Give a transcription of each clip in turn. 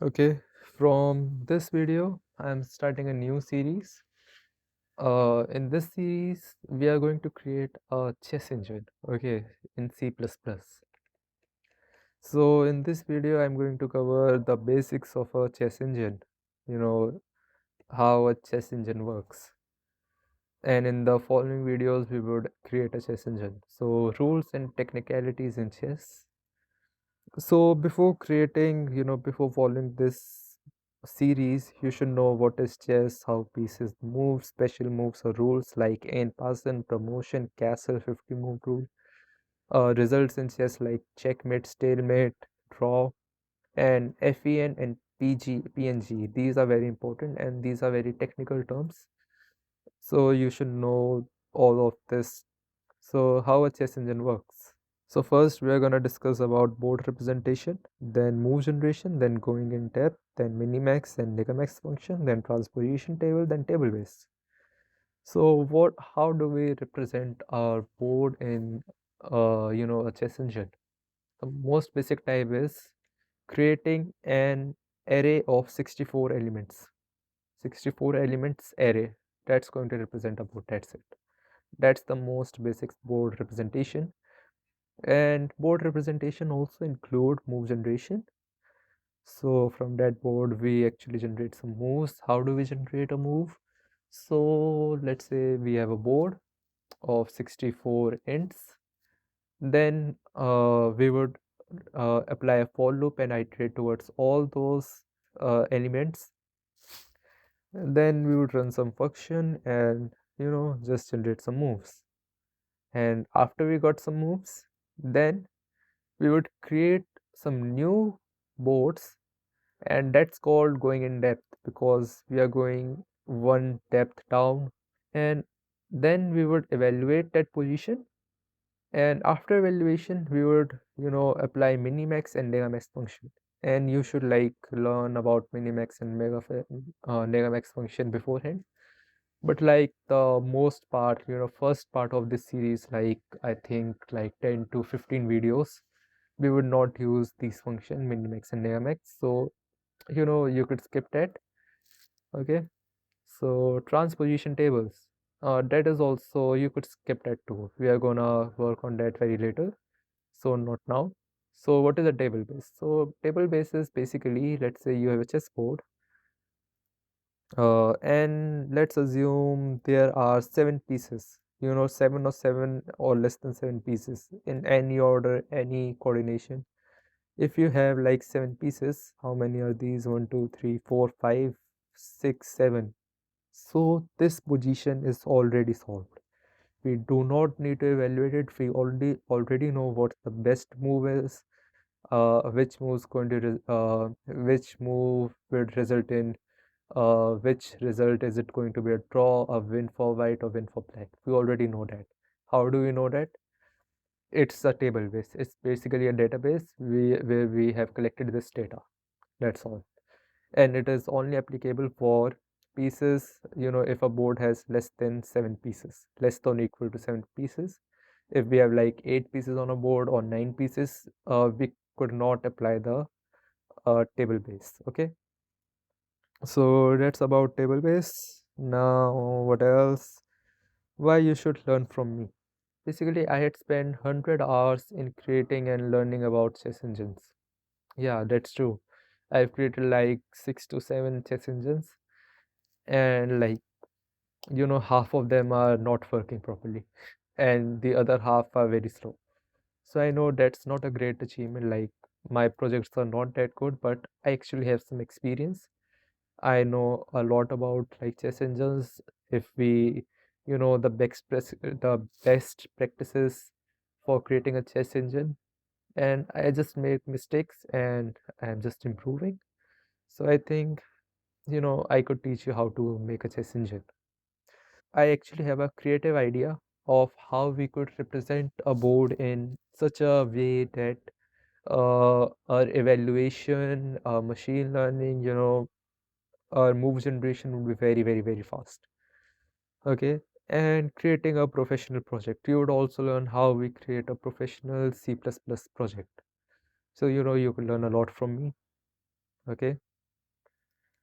Okay, from this video, I'm starting a new series. In this series, we are going to create a chess engine, okay, in C++. So in this video, I'm going to cover the basics of a chess engine, you know, how a chess engine works. And in the following videos, we would create a chess engine. So rules and technicalities in chess. So before creating, before following this series, you should know what is chess, how pieces move, special moves or rules like en passant, promotion, castle, 50 move rule, results in chess like checkmate, stalemate, draw, and FEN and PNG. These are very important and these are very technical terms. So you should know all of this. So how a chess engine works. So first we are going to discuss about board representation, then move generation, then going in depth, then minimax, then negamax function, then transposition table, then table base. So how do we represent our board in a chess engine? The most basic type is creating an array of 64 elements. 64 elements array. That's going to represent a board. That's it. That's the most basic board representation. And board representation also include move generation. So from that board we actually generate some moves. How do we generate a move? So let's say we have a board of 64 ints. Then we would apply a for loop and iterate towards all those elements. And then we would run some function and just generate some moves. And after we got some moves, then we would create some new boards, and that's called going in depth because we are going one depth down. And then we would evaluate that position, and after evaluation we would apply minimax and negamax function. And you should like learn about minimax and negamax function beforehand. But like the most part, first part of this series, like I think like 10 to 15 videos, we would not use these function minimax and negamax. So you could skip that. Okay, so transposition tables, that is also you could skip that too. We are gonna work on that very later, so not now. So what is a table base? So table base is basically, let's say you have a chessboard, and let's assume there are 7 pieces, 7 or less than 7 pieces in any order, any coordination. If you have like 7 pieces, how many are these? 1, 2, 3, 4, 5, 6, 7. So this position is already solved. We do not need to evaluate it. We already know what the best move is. Which move will result in which result. Is it going to be a draw, a win for white, or win for black? We already know that. How do we know that? It's a table base. It's basically a database where we have collected this data. That's all. And it is only applicable for pieces, if a board has less than 7 pieces, less than or equal to 7 pieces. If we have like 8 pieces on a board or 9 pieces, we could not apply the table base. Okay, so that's about table base. Now what else? Why you should learn from me? Basically, I had spent 100 hours in creating and learning about chess engines. Yeah, that's true. I've created like 6 to 7 chess engines, and like half of them are not working properly, and the other half are very slow. So I know that's not a great achievement. Like, my projects are not that good, but I actually have some experience. I know a lot about like chess engines. If we the best practices for creating a chess engine, and I just make mistakes and I'm just improving. So I think I could teach you how to make a chess engine. I actually have a creative idea of how we could represent a board in such a way that our evaluation, our machine learning, our move generation would be very, very, very fast. Okay. And creating a professional project. You would also learn how we create a professional C++ project. So, you could learn a lot from me. Okay.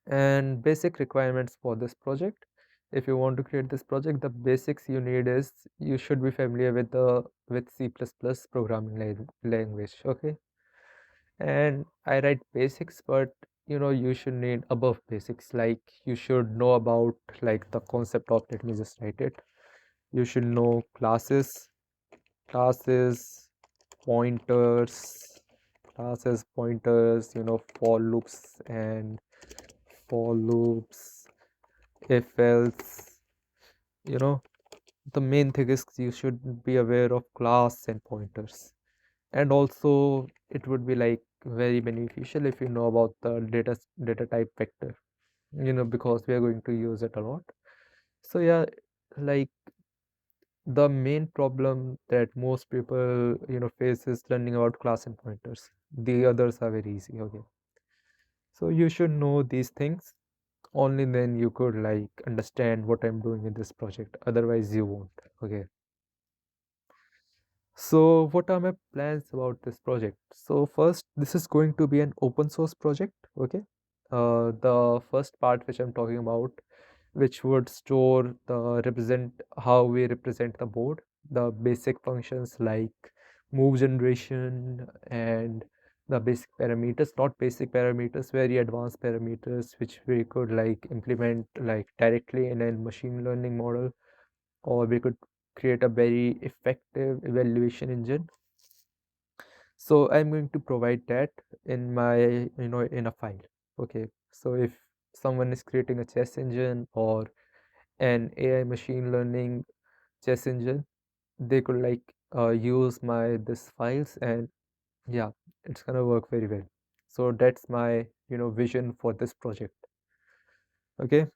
And basic requirements for this project. If you want to create this project, the basics you need is you should be familiar with C++ programming language, okay? And I write basics, but you should need above basics, like you should know about like the concept of, let me just write it. You should know classes, pointers, for loops and for loops, if else, you know, the main thing is you should be aware of class and pointers. And also it would be like very beneficial if you know about the data type vector, because we are going to use it a lot. So yeah, like the main problem that most people face is learning about class and pointers. The others are very easy, okay? So you should know these things. Only then you could like understand what I'm doing in this project. Otherwise you won't. Okay. So what are my plans about this project? So first, this is going to be an open source project. Okay. The first part which I'm talking about, which would store the represent how we represent the board, the basic functions like move generation and the basic parameters, not basic parameters, very advanced parameters, which we could like implement like directly in a machine learning model, or we could create a very effective evaluation engine. So I'm going to provide that in my in a file. Okay, so if someone is creating a chess engine or an AI machine learning chess engine, they could like use my this files, and yeah, it's gonna work very well. So that's my vision for this project. Okay,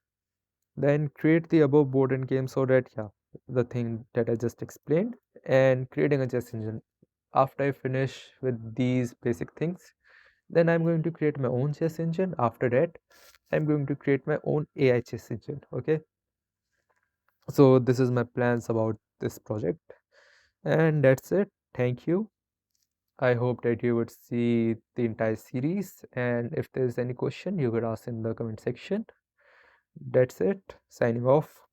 then create the above board and game, so that yeah, the thing that I just explained, and creating a chess engine. After I finish with these basic things, then I'm going to create my own chess engine. After that, I'm going to create my own AI chess engine. Okay, so this is my plans about this project, and that's it. Thank you. I hope that you would see the entire series, and if there's any question, you could ask in the comment section. That's it. Signing off.